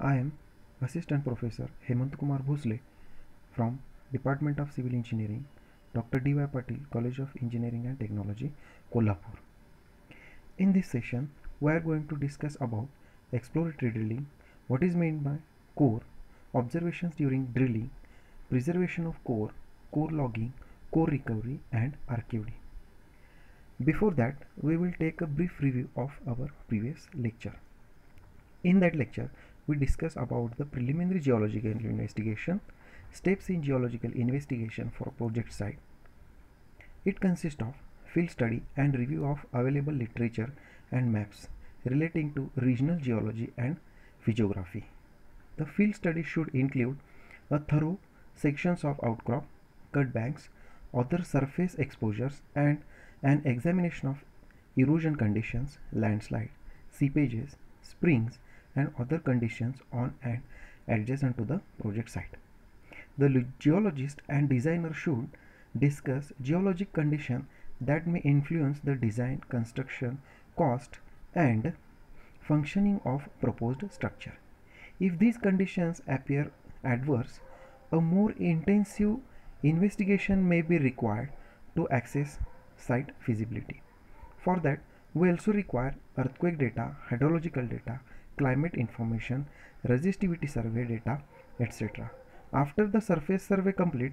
I am Assistant Professor Hemant Kumar Bhosle from Department of Civil Engineering, Dr. D.Y. Patil College of Engineering and Technology, Kolhapur. In this session, we are going to discuss about exploratory drilling, what is meant by core, observations during drilling, preservation of core, core logging, core recovery and archiving. Before that, we will take a brief review of our previous lecture. In that lecture, we discuss about the preliminary geological investigation, steps in geological investigation for project site. It consists of field study and review of available literature and maps relating to regional geology and physiography. The field study should include a thorough sections of outcrop, cut banks, other surface exposures and an examination of erosion conditions, landslide, seepages, springs and other conditions on and adjacent to the project site. The geologist and designer should discuss geologic conditions that may influence the design, construction, cost and functioning of proposed structure. If these conditions appear adverse, a more intensive investigation may be required to assess site feasibility. For that, we also require earthquake data, hydrological data, climate information, resistivity survey data, etc. After the surface survey complete,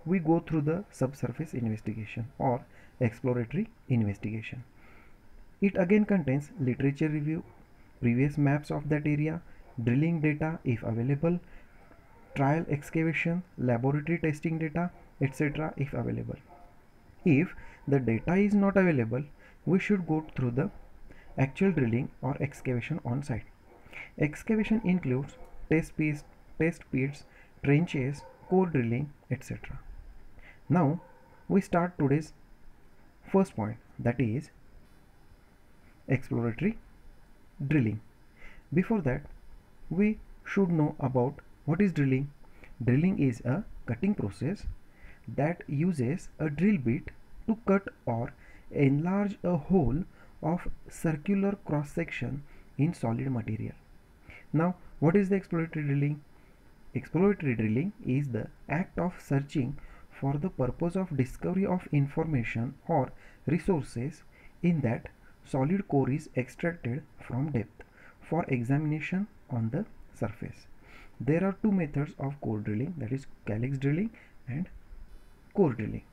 we go through the subsurface investigation or exploratory investigation. It again contains literature review, previous maps of that area, drilling data if available, trial excavation, laboratory testing data, etc. if available. If the data is not available, we should go through the actual drilling or excavation on site. Excavation includes test pits, trenches, core drilling, etc. Now we start today's first point, that is exploratory drilling. Before that, we should know about what is drilling. Drilling is a cutting process that uses a drill bit to cut or enlarge a hole of circular cross section in solid material. Now, what is the exploratory drilling? Exploratory drilling is the act of searching for the purpose of discovery of information or resources in that solid core is extracted from depth for examination on the surface. There are two methods of core drilling, that is calyx drilling and core drilling.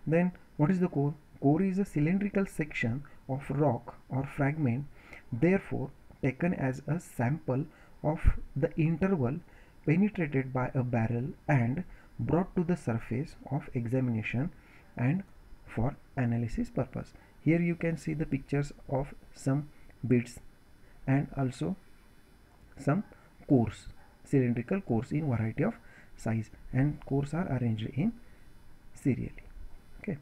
Then what is the core? Core is a cylindrical section of rock or fragment, therefore taken as a sample of the interval penetrated by a barrel and brought to the surface of examination and for analysis purpose. Here you can see the pictures of some bits and also some cores, cylindrical cores in variety of size, and cores are arranged in serially. Okay,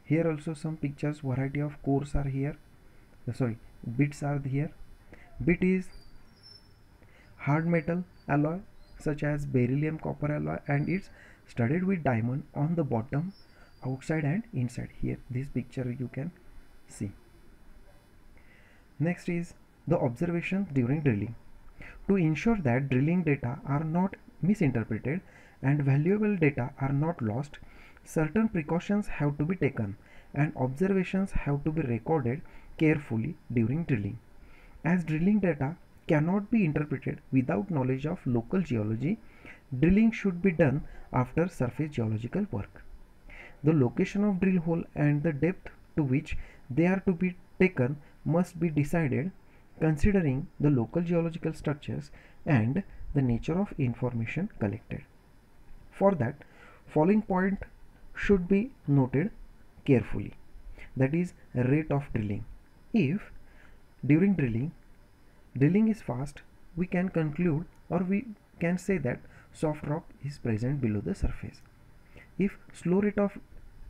here also some pictures, variety of cores are here, bits are here. Bit is hard metal alloy such as beryllium copper alloy, and it's studded with diamond on the bottom, outside and inside. Here this picture you can see. Next is the observation during drilling. To ensure that drilling data are not misinterpreted and valuable data are not lost, certain precautions have to be taken and observations have to be recorded carefully during drilling. As drilling data cannot be interpreted without knowledge of local geology, drilling should be done after surface geological work. The location of drill hole and the depth to which they are to be taken must be decided considering the local geological structures and the nature of information collected. For that, following point should be noted carefully, that is rate of drilling. If during drilling is fast, we can conclude or we can say that soft rock is present below the surface. If slow rate of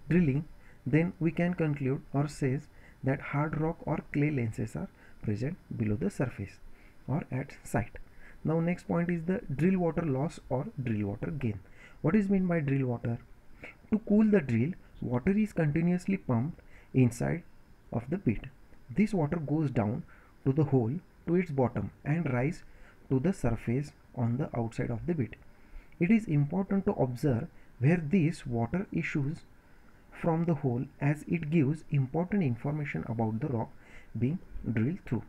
drilling, then we can conclude or says that hard rock or clay lenses are present below the surface or at site. Now next point is the drill water loss or drill water gain. What is meant by drill water? To cool the drill, water is continuously pumped inside of the pit. This water goes down to the hole to its bottom and rise to the surface on the outside of the bit. It is important to observe where this water issues from the hole, as it gives important information about the rock being drilled through.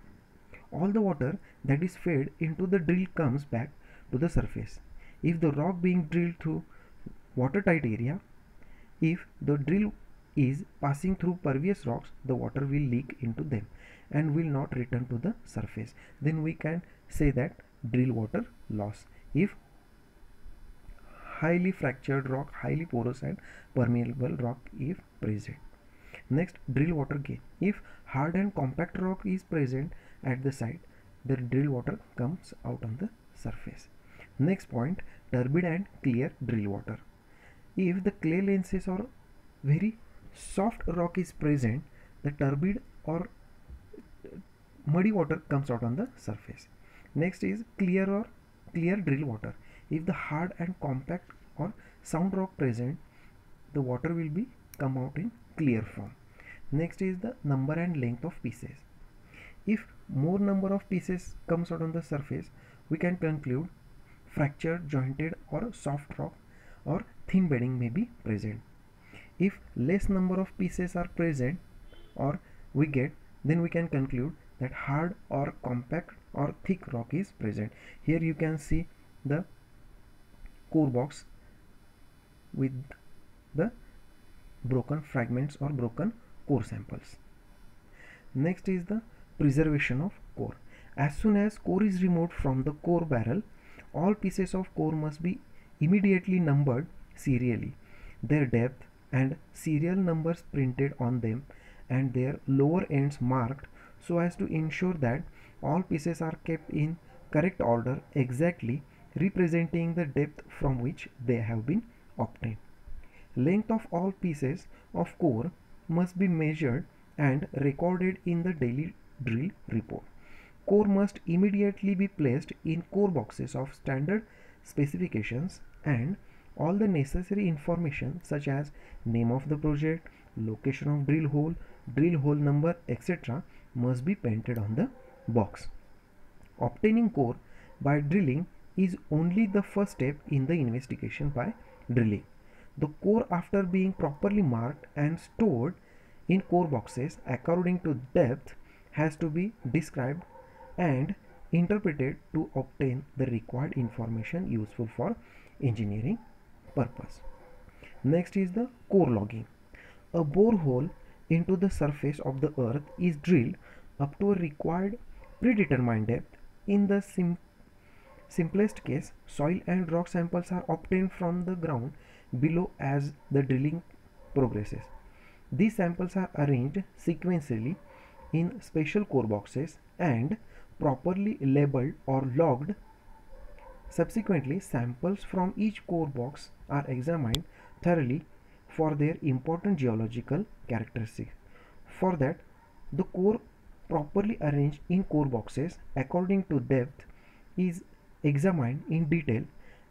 All the water that is fed into the drill comes back to the surface. If the rock being drilled through watertight area, if the drill is passing through pervious rocks, the water will leak into them and will not return to the surface. Then we can say that drill water loss. If highly fractured rock, highly porous and permeable rock if present. Next, drill water gain. If hard and compact rock is present at the site, the drill water comes out on the surface. Next point, turbid and clear drill water. If the clay lenses or very soft rock is present, the turbid or muddy water comes out on the surface. Next is clear drill water. If the hard and compact or sound rock present, the water will be come out in clear form. Next is the number and length of pieces. If more number of pieces comes out on the surface, we can conclude fractured, jointed or soft rock or thin bedding may be present. If less number of pieces are present or we get, then we can conclude that hard or compact or thick rock is present. Here you can see the core box with the broken fragments or broken core samples. Next is the preservation of core. As soon as core is removed from the core barrel, all pieces of core must be immediately numbered serially, their depth and serial numbers printed on them and their lower ends marked, so as to ensure that all pieces are kept in correct order, exactly representing the depth from which they have been obtained. Length of all pieces of core must be measured and recorded in the daily drill report. Core must immediately be placed in core boxes of standard specifications, and all the necessary information such as name of the project, location of drill hole number, etc. must be painted on the box. Obtaining core by drilling is only the first step in the investigation by drilling. The core, after being properly marked and stored in core boxes according to depth, has to be described and interpreted to obtain the required information useful for engineering purpose. Next is the core logging. A borehole into the surface of the earth is drilled up to a required predetermined depth. In the simplest case, soil and rock samples are obtained from the ground below as the drilling progresses. These samples are arranged sequentially in special core boxes and properly labeled or logged. Subsequently, samples from each core box are examined thoroughly for their important geological characteristics. For that, the core properly arranged in core boxes according to depth is examined in detail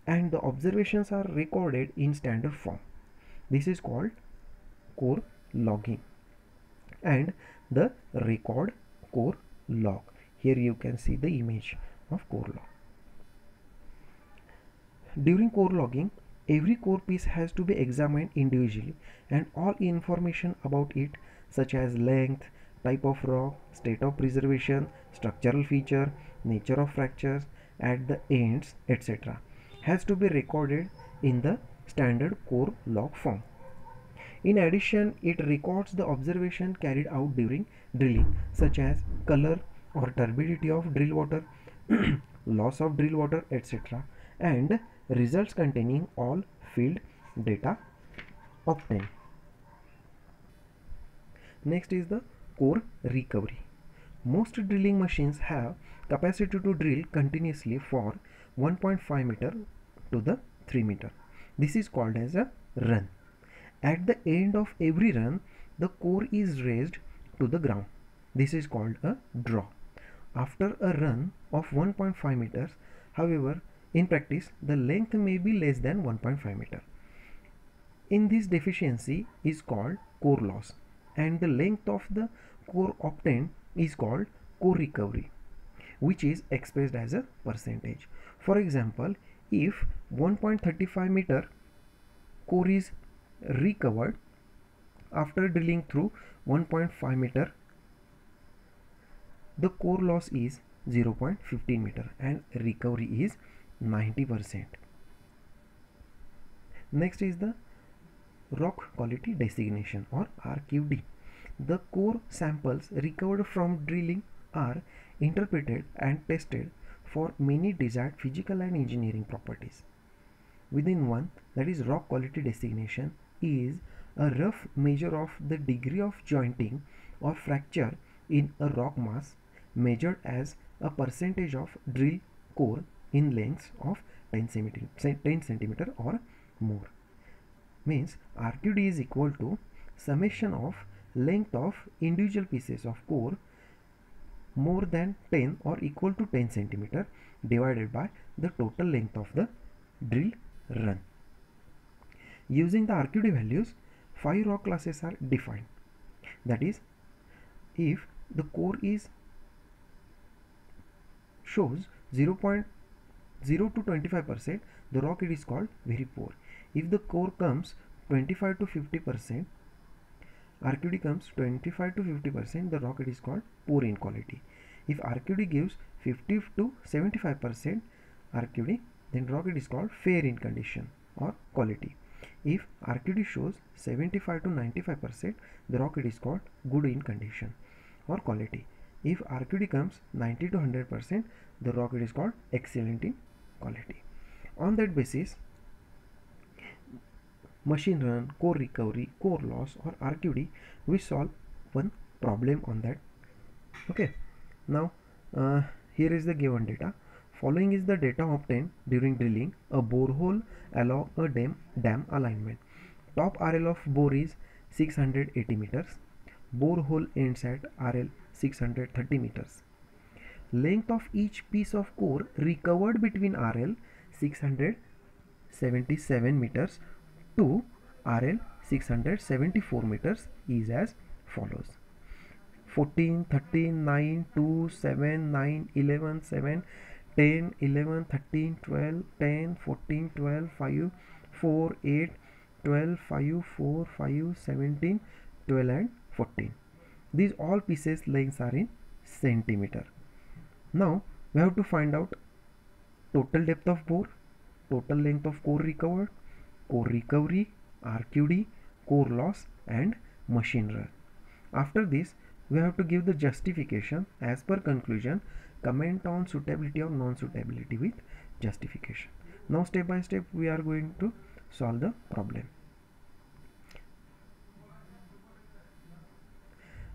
and the observations are recorded in standard form. This is called core logging and the record core log. Here you can see the image of core log. During core logging, every core piece has to be examined individually and all information about it, such as length, type of rock, state of preservation, structural feature, nature of fractures at the ends, etc., has to be recorded in the standard core log form. In addition, it records the observation carried out during drilling, such as color or turbidity of drill water, loss of drill water, etc., and results containing all field data obtained. Next is the core recovery. Most drilling machines have capacity to drill continuously for 1.5 meter to the 3 meter. This is called as a run. At the end of every run, the core is raised to the ground. This is called a draw. After a run of 1.5 meters, however, in practice, the length may be less than 1.5 meter. In this deficiency is called core loss, and the length of the core obtained is called core recovery. which is expressed as a percentage. For example, if 1.35 meter core is recovered after drilling through 1.5 meter, the core loss is 0.15 meter and recovery is 90%. Next is the rock quality designation or RQD. The core samples recovered from drilling are interpreted and tested for many desired physical and engineering properties. Within one, that is rock quality designation, is a rough measure of the degree of jointing or fracture in a rock mass measured as a percentage of drill core in lengths of 10 centimeter or more. Means RQD is equal to summation of length of individual pieces of core more than 10 or equal to 10 centimeter divided by the total length of the drill run. Using the RQD values, 5 rock classes are defined. That is, if the core is shows 0.0 to 25%, the rock it is called very poor. If the core comes 25 to 50%, RQD comes 25 to 50%, the rock it is called poor in quality. If RQD gives 50 to 75% RQD, then rock it is called fair in condition or quality. If RQD shows 75 to 95%, the rock it is called good in condition or quality. If RQD comes 90 to 100%, the rock it is called excellent in quality. On that basis, machine run, core recovery, core loss or RQD, we solve one problem on that. Okay, now here is the given data. Following is the data obtained during drilling a borehole along a dam alignment. Top RL of bore is 680 meters. Borehole ends at RL 630 meters. Length of each piece of core recovered between RL 677 meters to RL 674 meters is as follows: 14, 13, 9, 2, 7, 9, 11, 7, 10, 11, 13, 12, 10, 14, 12, 5, 4, 8, 12, 5, 4, 5, 17, 12 and 14. These all pieces lengths are in centimeter. Now we have to find out total depth of bore, total length of core recovered, core recovery, RQD, core loss and machine run. After this, we have to give the justification as per conclusion, comment on suitability or non-suitability with justification. Now step by step we are going to solve the problem.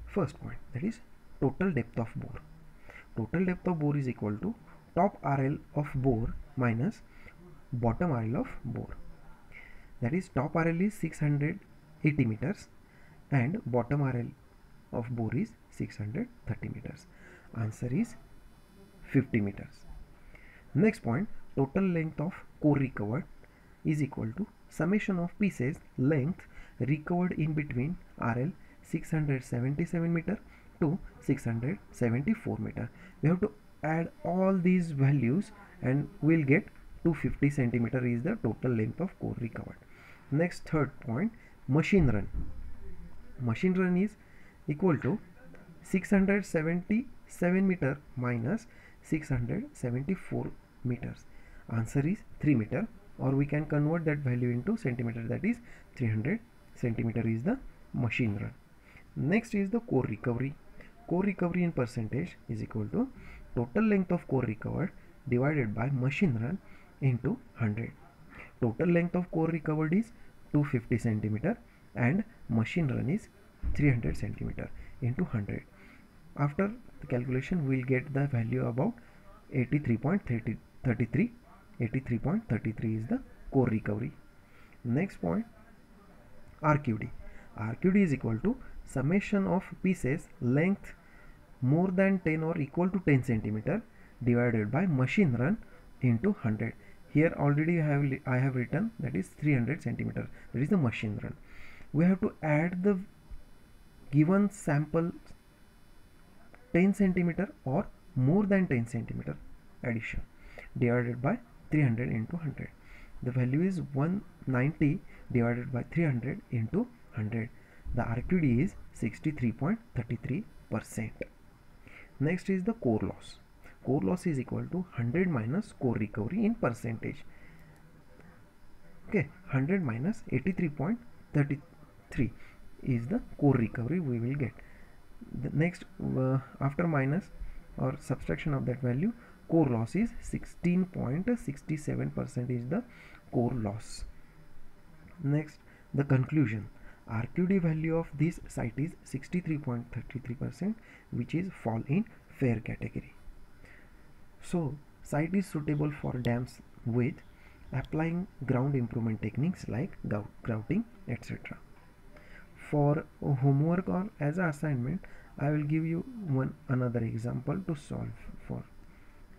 First point, that is total depth of bore. Total depth of bore is equal to top RL of bore minus bottom RL of bore. That is, top RL is 680 meters and bottom RL of bore is 630 meters. Answer is 50 meters. Next point, total length of core recovered is equal to summation of pieces length recovered in between RL 677 meter to 674 meter. We have to add all these values and we'll get 250 centimeter is the total length of core recovered. Next, third point, machine run. Machine run is equal to 677 meter minus 674 meters. Answer is 3 meter, or we can convert that value into centimeter, that is 300 centimeter is the machine run. Next is the core recovery. Core recovery in percentage is equal to total length of core recovered divided by machine run into 100. Total length of core recovered is 250 centimeter and machine run is 300 centimeter into 100. After the calculation, we will get the value about 83.33. 83.33 is the core recovery. Next point, RQD. RQD is equal to summation of pieces length more than 10 or equal to 10 centimeter divided by machine run into 100. Here already I have written that is 300 centimeter, that is the machine run. We have to add the given sample 10 centimeter or more than 10 centimeter addition divided by 300 into 100. The value is 190 divided by 300 into 100. The RQD is 63.33%. Next is the core loss. Core loss is equal to 100 minus core recovery in percentage. Okay, 100 minus 83.33 is the core recovery we will get. The next, after minus or subtraction of that value, core loss is 16.67% is the core loss. Next, the conclusion. RQD value of this site is 63.33%, which is fall in fair category. So, site is suitable for dams with applying ground improvement techniques like grouting, etc. For homework or as an assignment, I will give you another example to solve for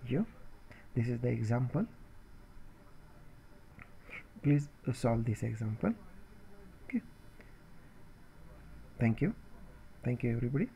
you. This is the example. Please solve this example. Okay. Thank you everybody.